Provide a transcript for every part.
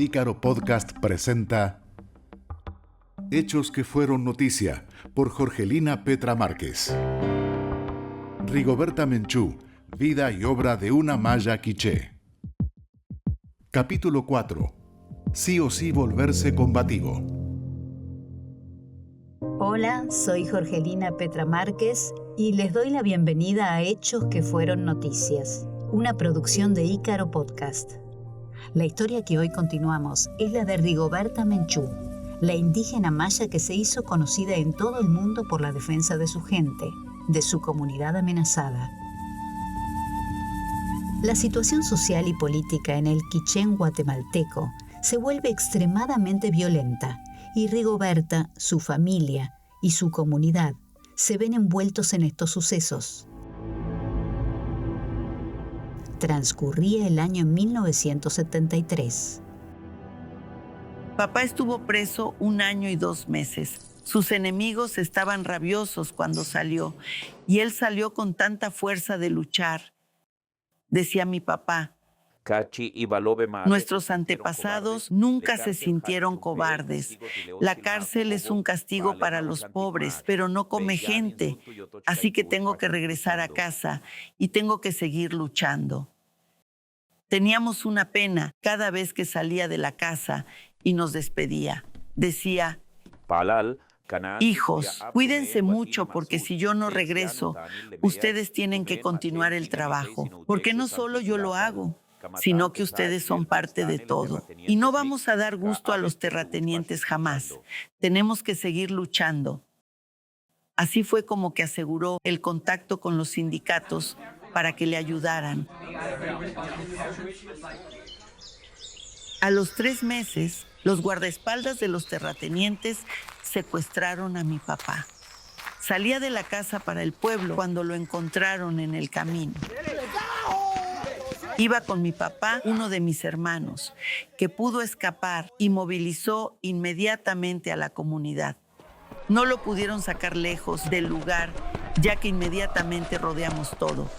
Ícaro Podcast presenta Hechos que fueron noticia por Jorgelina Petra Márquez. Rigoberta Menchú, vida y obra de una maya quiché. Capítulo 4. Sí o sí volverse combativo. Hola, soy Jorgelina Petra Márquez y les doy la bienvenida a Hechos que fueron noticias, una producción de Ícaro Podcast. La historia que hoy continuamos es la de Rigoberta Menchú, la indígena maya que se hizo conocida en todo el mundo por la defensa de su gente, de su comunidad amenazada. La situación social y política en el Quichén guatemalteco se vuelve extremadamente violenta y Rigoberta, su familia y su comunidad se ven envueltos en estos sucesos. Transcurría el año 1973. Papá estuvo preso 1 año y 2 meses. Sus enemigos estaban rabiosos cuando salió y él salió con tanta fuerza de luchar. Decía mi papá, nuestros antepasados nunca se sintieron cobardes. La cárcel es un castigo para los pobres, pero no come gente. Así que tengo que regresar a casa y tengo que seguir luchando. Teníamos una pena cada vez que salía de la casa y nos despedía. Decía, hijos, cuídense mucho porque si yo no regreso, ustedes tienen que continuar el trabajo, porque no solo yo lo hago, sino que ustedes son parte de todo. Y no vamos a dar gusto a los terratenientes jamás. Tenemos que seguir luchando. Así fue como que aseguró el contacto con los sindicatos para que le ayudaran. A los 3 meses, los guardaespaldas de los terratenientes secuestraron a mi papá. Salía de la casa para el pueblo cuando lo encontraron en el camino. Iba con mi papá, uno de mis hermanos, que pudo escapar y movilizó inmediatamente a la comunidad. No lo pudieron sacar lejos del lugar, ya que inmediatamente rodeamos todo.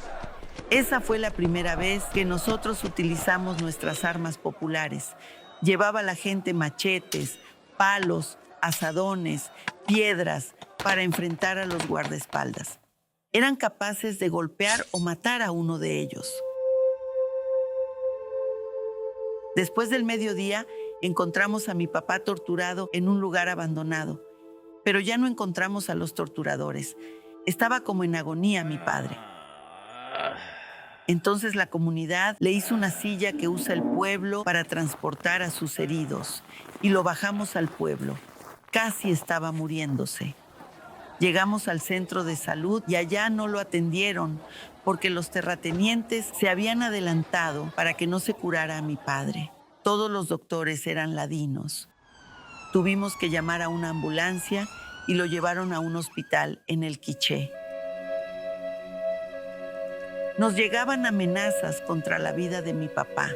Esa fue la primera vez que nosotros utilizamos nuestras armas populares. Llevaba la gente machetes, palos, azadones, piedras para enfrentar a los guardaespaldas. Eran capaces de golpear o matar a uno de ellos. Después del mediodía, encontramos a mi papá torturado en un lugar abandonado. Pero ya no encontramos a los torturadores. Estaba como en agonía mi padre. Entonces la comunidad le hizo una silla que usa el pueblo para transportar a sus heridos y lo bajamos al pueblo. Casi estaba muriéndose. Llegamos al centro de salud y allá no lo atendieron porque los terratenientes se habían adelantado para que no se curara a mi padre. Todos los doctores eran ladinos. Tuvimos que llamar a una ambulancia y lo llevaron a un hospital en el Quiché. Nos llegaban amenazas contra la vida de mi papá.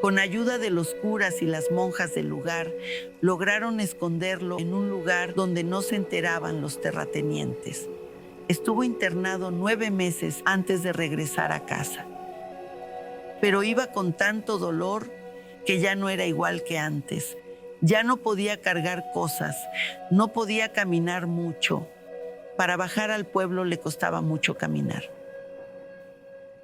Con ayuda de los curas y las monjas del lugar, lograron esconderlo en un lugar donde no se enteraban los terratenientes. Estuvo internado 9 meses antes de regresar a casa. Pero iba con tanto dolor que ya no era igual que antes. Ya no podía cargar cosas, no podía caminar mucho. Para bajar al pueblo le costaba mucho caminar.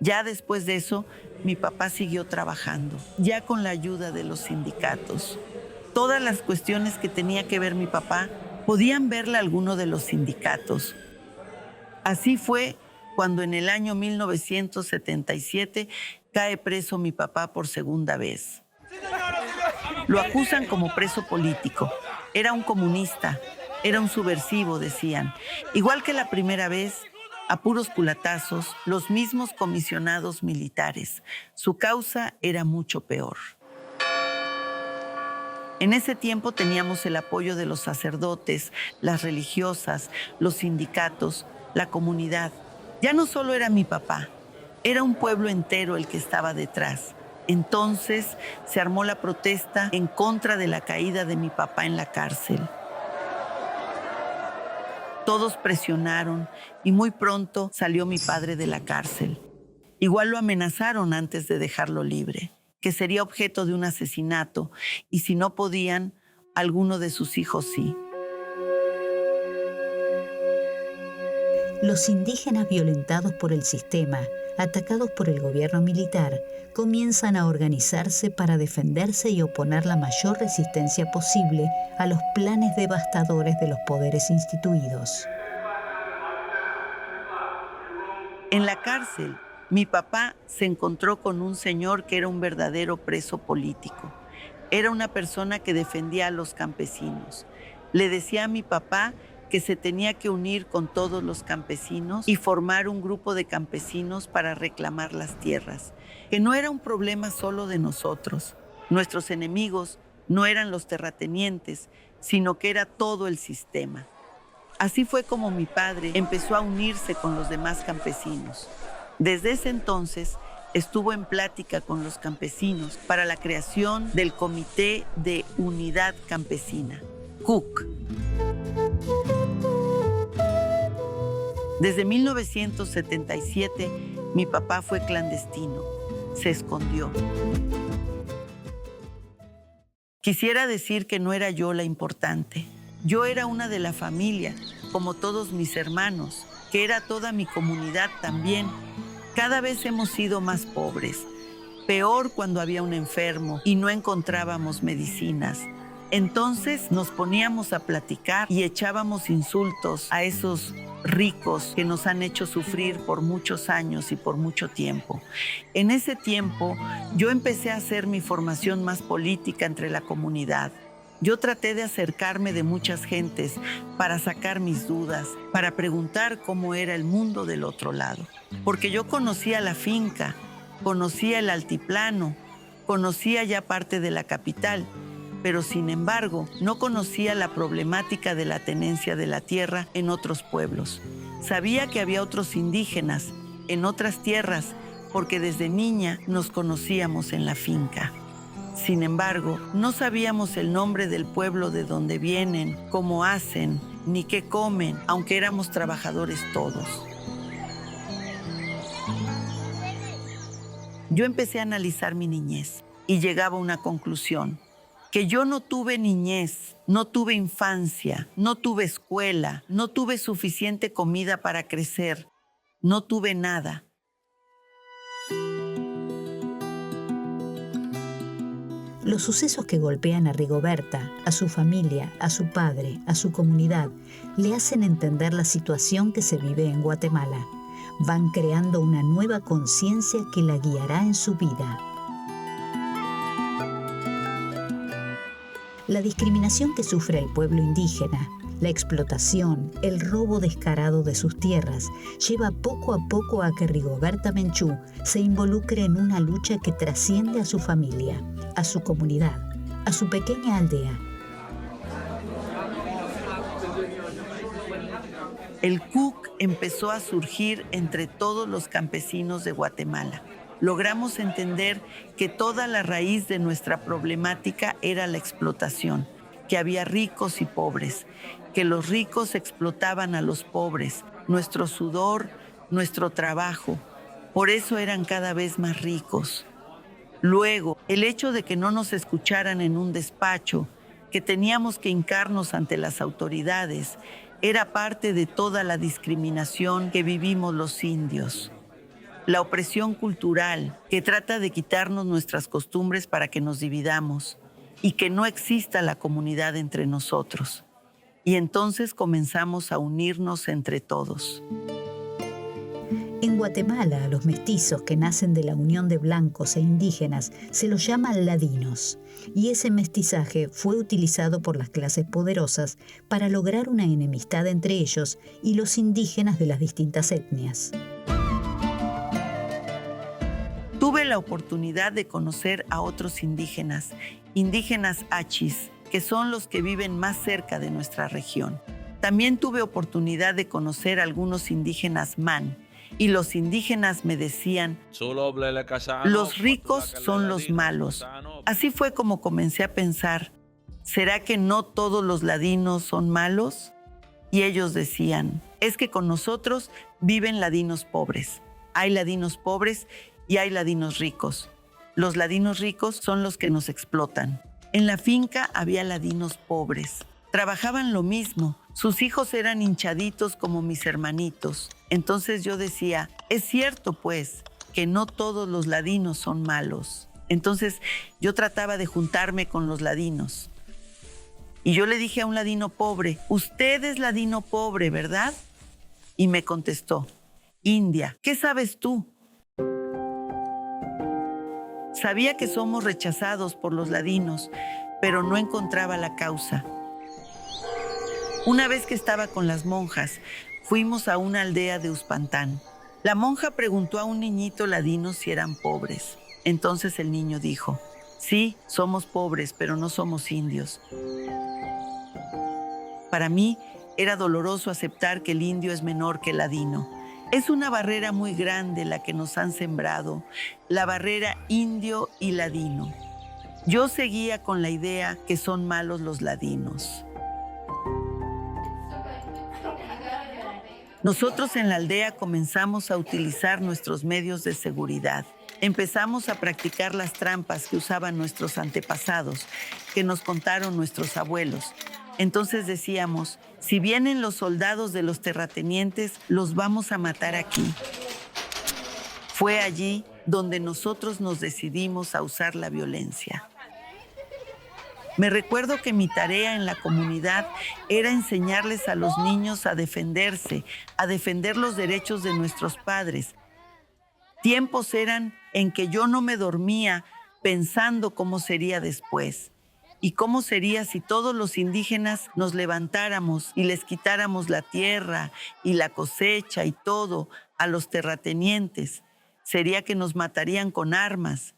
Ya después de eso, mi papá siguió trabajando, ya con la ayuda de los sindicatos. Todas las cuestiones que tenía que ver mi papá podían verla alguno de los sindicatos. Así fue cuando en el año 1977 cae preso mi papá por segunda vez. Lo acusan como preso político. Era un comunista, era un subversivo, decían. Igual que la primera vez, a puros culatazos, los mismos comisionados militares. Su causa era mucho peor. En ese tiempo teníamos el apoyo de los sacerdotes, las religiosas, los sindicatos, la comunidad. Ya no solo era mi papá, era un pueblo entero el que estaba detrás. Entonces se armó la protesta en contra de la caída de mi papá en la cárcel. Todos presionaron y muy pronto salió mi padre de la cárcel. Igual lo amenazaron antes de dejarlo libre, que que sería objeto de un asesinato y si no podían, alguno de sus hijos sí. Los indígenas violentados por el sistema, atacados por el gobierno militar, comienzan a organizarse para defenderse y oponer la mayor resistencia posible a los planes devastadores de los poderes instituidos. En la cárcel, mi papá se encontró con un señor que era un verdadero preso político. Era una persona que defendía a los campesinos. Le decía a mi papá que se tenía que unir con todos los campesinos y formar un grupo de campesinos para reclamar las tierras, que no era un problema solo de nosotros. Nuestros enemigos no eran los terratenientes, sino que era todo el sistema. Así fue como mi padre empezó a unirse con los demás campesinos. Desde ese entonces estuvo en plática con los campesinos para la creación del Comité de Unidad Campesina, CUC. Desde 1977, mi papá fue clandestino, se escondió. Quisiera decir que no era yo la importante. Yo era una de la familia, como todos mis hermanos, que era toda mi comunidad también. Cada vez hemos sido más pobres, peor cuando había un enfermo y no encontrábamos medicinas. Entonces nos poníamos a platicar y echábamos insultos a esos ricos que nos han hecho sufrir por muchos años y por mucho tiempo. En ese tiempo yo empecé a hacer mi formación más política entre la comunidad. Yo traté de acercarme de muchas gentes para sacar mis dudas, para preguntar cómo era el mundo del otro lado. Porque yo conocía la finca, conocía el altiplano, conocía ya parte de la capital, pero sin embargo no conocía la problemática de la tenencia de la tierra en otros pueblos. Sabía que había otros indígenas en otras tierras porque desde niña nos conocíamos en la finca. Sin embargo, no sabíamos el nombre del pueblo de donde vienen, cómo hacen, ni qué comen, aunque éramos trabajadores todos. Yo empecé a analizar mi niñez y llegaba a una conclusión. Que yo no tuve niñez, no tuve infancia, no tuve escuela, no tuve suficiente comida para crecer, no tuve nada. Los sucesos que golpean a Rigoberta, a su familia, a su padre, a su comunidad, le hacen entender la situación que se vive en Guatemala. Van creando una nueva conciencia que la guiará en su vida. La discriminación que sufre el pueblo indígena, la explotación, el robo descarado de sus tierras, lleva poco a poco a que Rigoberta Menchú se involucre en una lucha que trasciende a su familia, a su comunidad, a su pequeña aldea. El CUC empezó a surgir entre todos los campesinos de Guatemala. Logramos entender que toda la raíz de nuestra problemática era la explotación, que había ricos y pobres, que los ricos explotaban a los pobres, nuestro sudor, nuestro trabajo. Por eso eran cada vez más ricos. Luego, el hecho de que no nos escucharan en un despacho, que teníamos que hincarnos ante las autoridades, era parte de toda la discriminación que vivimos los indios. La opresión cultural que trata de quitarnos nuestras costumbres para que nos dividamos y que no exista la comunidad entre nosotros. Y entonces comenzamos a unirnos entre todos. En Guatemala, a los mestizos que nacen de la unión de blancos e indígenas se los llama ladinos, y ese mestizaje fue utilizado por las clases poderosas para lograr una enemistad entre ellos y los indígenas de las distintas etnias. Tuve la oportunidad de conocer a otros indígenas achis, que son los que viven más cerca de nuestra región. También tuve oportunidad de conocer a algunos indígenas man, y los indígenas me decían, los ricos son los malos. Así fue como comencé a pensar, ¿será que no todos los ladinos son malos? Y ellos decían, es que con nosotros viven ladinos pobres. Hay ladinos pobres y hay ladinos ricos. Los ladinos ricos son los que nos explotan. En la finca había ladinos pobres. Trabajaban lo mismo. Sus hijos eran hinchaditos como mis hermanitos. Entonces yo decía, es cierto pues, que no todos los ladinos son malos. Entonces yo trataba de juntarme con los ladinos. Y yo le dije a un ladino pobre, usted es ladino pobre, ¿verdad? Y me contestó, India, ¿qué sabes tú? Sabía que somos rechazados por los ladinos, pero no encontraba la causa. Una vez que estaba con las monjas, fuimos a una aldea de Uspantán. La monja preguntó a un niñito ladino si eran pobres. Entonces el niño dijo, sí, somos pobres, pero no somos indios. Para mí era doloroso aceptar que el indio es menor que el ladino. Es una barrera muy grande la que nos han sembrado, la barrera indio y ladino. Yo seguía con la idea que son malos los ladinos. Nosotros en la aldea comenzamos a utilizar nuestros medios de seguridad. Empezamos a practicar las trampas que usaban nuestros antepasados, que nos contaron nuestros abuelos. Entonces decíamos, si vienen los soldados de los terratenientes, los vamos a matar aquí. Fue allí donde nosotros nos decidimos a usar la violencia. Me recuerdo que mi tarea en la comunidad era enseñarles a los niños a defenderse, a defender los derechos de nuestros padres. Tiempos eran en que yo no me dormía pensando cómo sería después. ¿Y cómo sería si todos los indígenas nos levantáramos y les quitáramos la tierra y la cosecha y todo a los terratenientes? Sería que nos matarían con armas.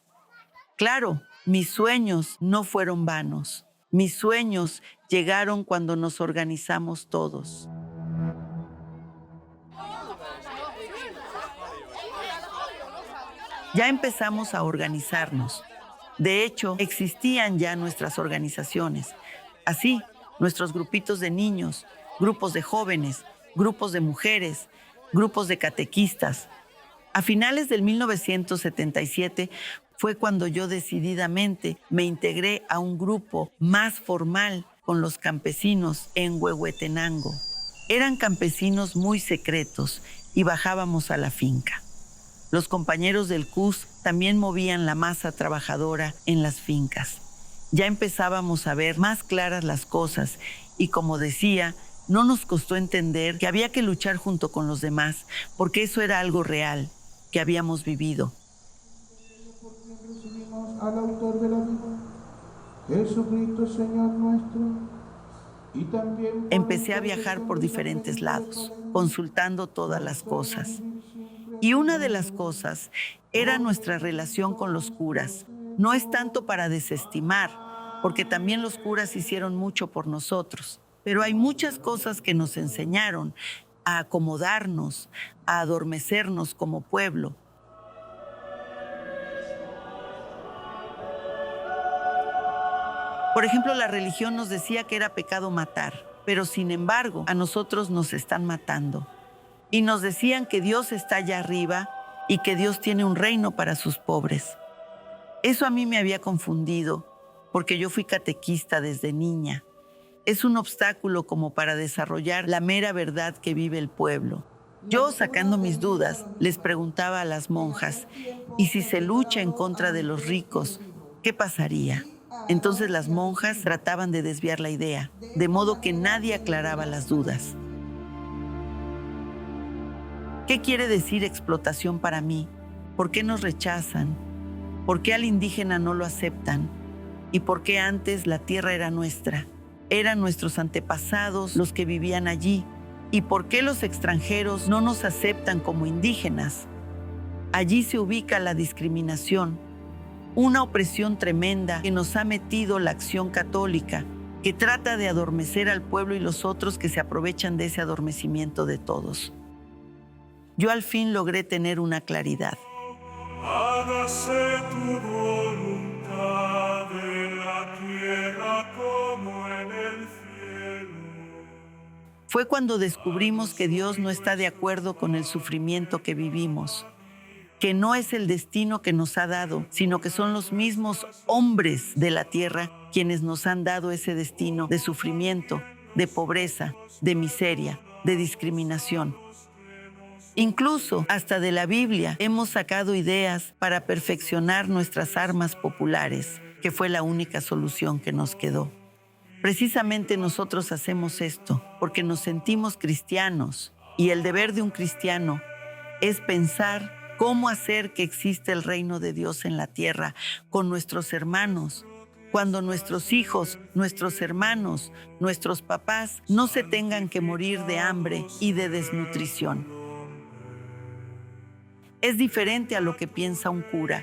Claro, mis sueños no fueron vanos. Mis sueños llegaron cuando nos organizamos todos. Ya empezamos a organizarnos. De hecho, existían ya nuestras organizaciones. Así, nuestros grupitos de niños, grupos de jóvenes, grupos de mujeres, grupos de catequistas. A finales del 1977 fue cuando yo decididamente me integré a un grupo más formal con los campesinos en Huehuetenango. Eran campesinos muy secretos y bajábamos a la finca. Los compañeros del CUS también movían la masa trabajadora en las fincas. Ya empezábamos a ver más claras las cosas y, como decía, no nos costó entender que había que luchar junto con los demás, porque eso era algo real, que habíamos vivido. Al autor de la vida, Jesucristo Señor nuestro, y también empecé a viajar por diferentes lados, consultando todas las cosas. Y una de las cosas era nuestra relación con los curas. No es tanto para desestimar, porque también los curas hicieron mucho por nosotros, pero hay muchas cosas que nos enseñaron a acomodarnos, a adormecernos como pueblo. Por ejemplo, la religión nos decía que era pecado matar, pero sin embargo, a nosotros nos están matando. Y nos decían que Dios está allá arriba y que Dios tiene un reino para sus pobres. Eso a mí me había confundido, porque yo fui catequista desde niña. Es un obstáculo como para desarrollar la mera verdad que vive el pueblo. Yo, sacando mis dudas, les preguntaba a las monjas, ¿y si se lucha en contra de los ricos, qué pasaría? Entonces las monjas trataban de desviar la idea, de modo que nadie aclaraba las dudas. ¿Qué quiere decir explotación para mí? ¿Por qué nos rechazan? ¿Por qué al indígena no lo aceptan? ¿Y por qué antes la tierra era nuestra? Eran nuestros antepasados los que vivían allí. ¿Y por qué los extranjeros no nos aceptan como indígenas? Allí se ubica la discriminación, una opresión tremenda que nos ha metido la acción católica, que trata de adormecer al pueblo y los otros que se aprovechan de ese adormecimiento de todos. Yo al fin logré tener una claridad. Hágase tu voluntad en la tierra como en el cielo. Fue cuando descubrimos que Dios no está de acuerdo con el sufrimiento que vivimos. que no es el destino que nos ha dado, sino que son los mismos hombres de la tierra quienes nos han dado ese destino de sufrimiento, de pobreza, de miseria, de discriminación. Incluso hasta de la Biblia hemos sacado ideas para perfeccionar nuestras armas populares, que fue la única solución que nos quedó. Precisamente nosotros hacemos esto porque nos sentimos cristianos y el deber de un cristiano es pensar cómo hacer que exista el reino de Dios en la tierra con nuestros hermanos, cuando nuestros hijos, nuestros hermanos, nuestros papás no se tengan que morir de hambre y de desnutrición. Es diferente a lo que piensa un cura,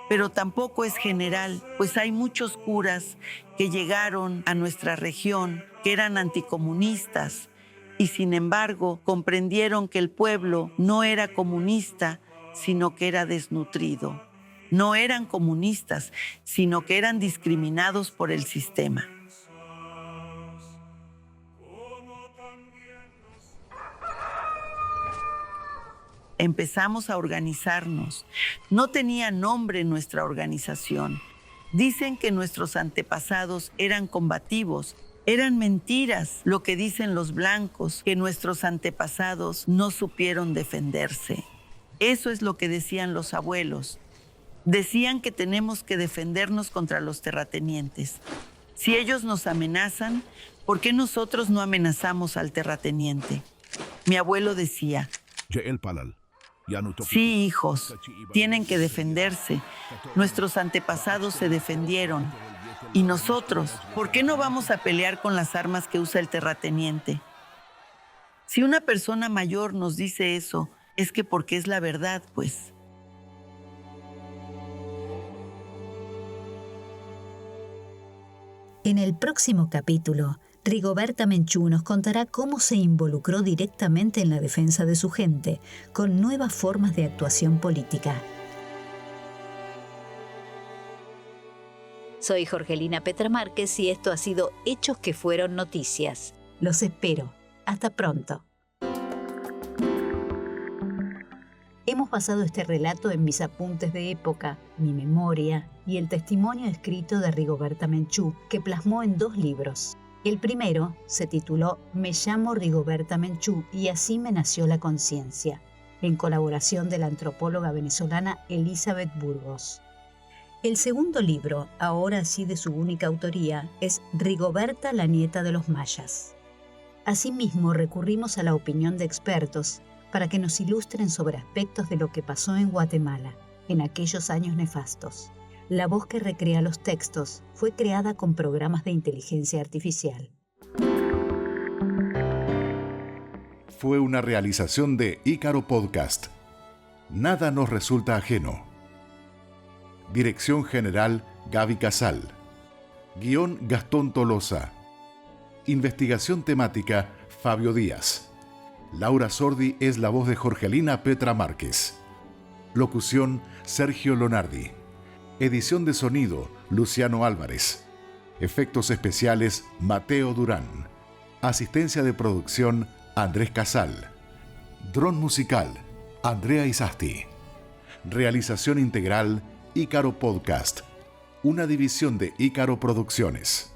pero tampoco es general, pues hay muchos curas que llegaron a nuestra región que eran anticomunistas, y sin embargo comprendieron que el pueblo no era comunista, sino que era desnutrido. No eran comunistas, sino que eran discriminados por el sistema. Empezamos a organizarnos. No tenía nombre nuestra organización. Dicen que nuestros antepasados eran combativos. Eran mentiras lo que dicen los blancos, que nuestros antepasados no supieron defenderse. Eso es lo que decían los abuelos. Decían que tenemos que defendernos contra los terratenientes. Si ellos nos amenazan, ¿por qué nosotros no amenazamos al terrateniente? Mi abuelo decía, sí, hijos, tienen que defenderse. Nuestros antepasados se defendieron. Y nosotros, ¿por qué no vamos a pelear con las armas que usa el terrateniente? Si una persona mayor nos dice eso, es que porque es la verdad, pues. En el próximo capítulo, Rigoberta Menchú nos contará cómo se involucró directamente en la defensa de su gente, con nuevas formas de actuación política. Soy Jorgelina Petra Márquez y esto ha sido Hechos que fueron noticias. Los espero. Hasta pronto. Hemos basado este relato en mis apuntes de época, mi memoria y el testimonio escrito de Rigoberta Menchú, que plasmó en 2 libros. El primero se tituló Me llamo Rigoberta Menchú y así me nació la conciencia, en colaboración de la antropóloga venezolana Elizabeth Burgos. El segundo libro, ahora sí de su única autoría, es Rigoberta, la nieta de los mayas. Asimismo, recurrimos a la opinión de expertos para que nos ilustren sobre aspectos de lo que pasó en Guatemala en aquellos años nefastos. La voz que recrea los textos fue creada con programas de inteligencia artificial. Fue una realización de Ícaro Podcast. Nada nos resulta ajeno. Dirección General Gaby Casal. Guión Gastón Tolosa. Investigación temática Fabio Díaz. Laura Sordi es la voz de Jorgelina Petra Márquez. Locución Sergio Lonardi. Edición de sonido Luciano Álvarez. Efectos especiales Mateo Durán. Asistencia de producción Andrés Casal. Dron musical Andrea Isasti. Realización integral Ícaro Podcast, una división de Ícaro Producciones.